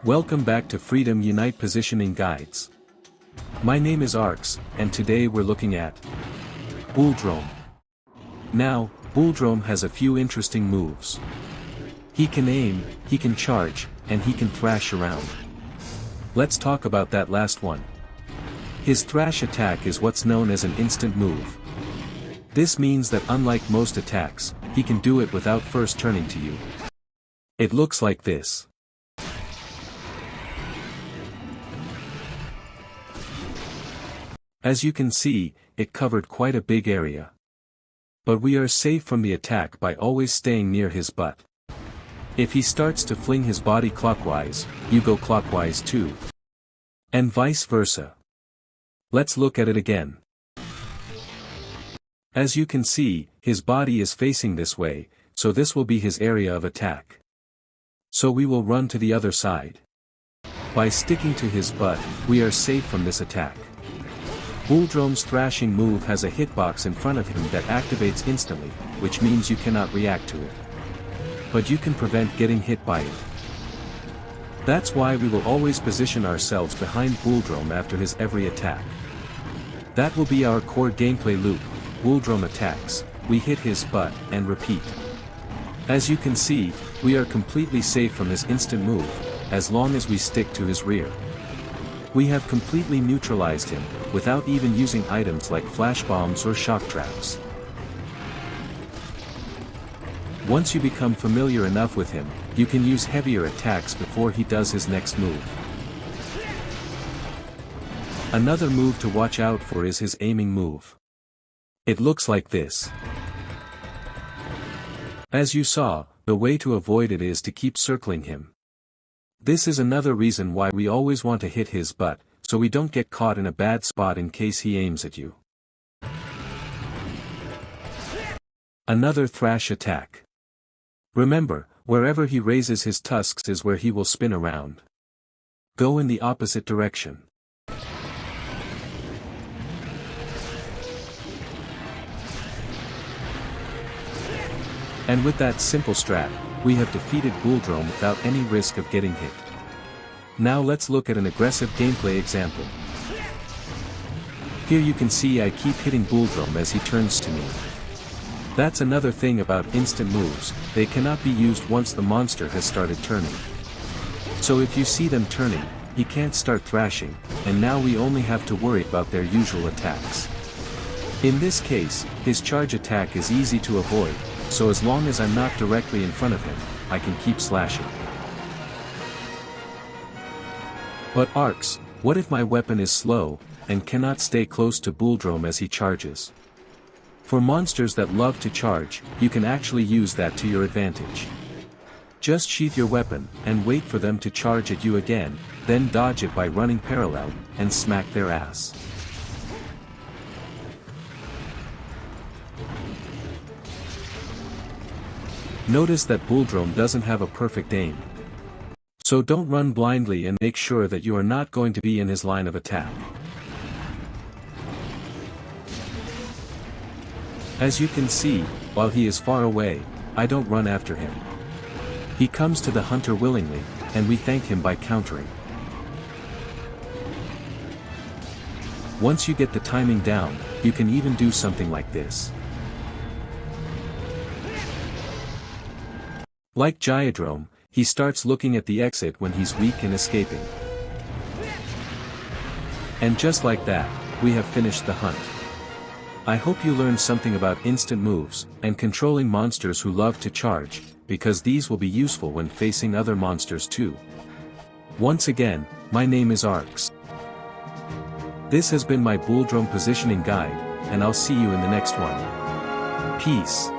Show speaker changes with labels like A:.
A: Welcome back to Freedom Unite Positioning Guides. My name is Arx, and today we're looking at Bulldrome. Now, Bulldrome has a few interesting moves. He can aim, he can charge, and he can thrash around. Let's talk about that last one. His thrash attack is what's known as an instant move. This means that unlike most attacks, he can do it without first turning to you. It looks like this. As you can see, it covered quite a big area. But we are safe from the attack by always staying near his butt. If he starts to fling his body clockwise, you go clockwise too. And vice versa. Let's look at it again. As you can see, his body is facing this way, so this will be his area of attack. So we will run to the other side. By sticking to his butt, we are safe from this attack. Bulldrome's thrashing move has a hitbox in front of him that activates instantly, which means you cannot react to it. But you can prevent getting hit by it. That's why we will always position ourselves behind Bulldrome after his every attack. That will be our core gameplay loop. Bulldrome attacks, we hit his butt, and repeat. As you can see, we are completely safe from his instant move, as long as we stick to his rear. We have completely neutralized him, without even using items like flash bombs or shock traps. Once you become familiar enough with him, you can use heavier attacks before he does his next move. Another move to watch out for is his aiming move. It looks like this. As you saw, the way to avoid it is to keep circling him. This is another reason why we always want to hit his butt, so we don't get caught in a bad spot in case he aims at you. Another thrash attack. Remember, wherever he raises his tusks is where he will spin around. Go in the opposite direction. And with that simple strat, we have defeated Bulldrome without any risk of getting hit. Now let's look at an aggressive gameplay example. Here you can see I keep hitting Bulldrome as he turns to me. That's another thing about instant moves, they cannot be used once the monster has started turning. So if you see them turning, he can't start thrashing, and now we only have to worry about their usual attacks. In this case, his charge attack is easy to avoid, so as long as I'm not directly in front of him, I can keep slashing. But Arx, what if my weapon is slow, and cannot stay close to Bulldrome as he charges? For monsters that love to charge, you can actually use that to your advantage. Just sheath your weapon, and wait for them to charge at you again, then dodge it by running parallel, and smack their ass. Notice that Bulldrome doesn't have a perfect aim. So don't run blindly and make sure that you are not going to be in his line of attack. As you can see, while he is far away, I don't run after him. He comes to the hunter willingly, and we thank him by countering. Once you get the timing down, you can even do something like this. Like Gyodrome, he starts looking at the exit when he's weak and escaping. And just like that, we have finished the hunt. I hope you learned something about instant moves, and controlling monsters who love to charge, because these will be useful when facing other monsters too. Once again, my name is Arx. This has been my Bulldrome positioning guide, and I'll see you in the next one. Peace.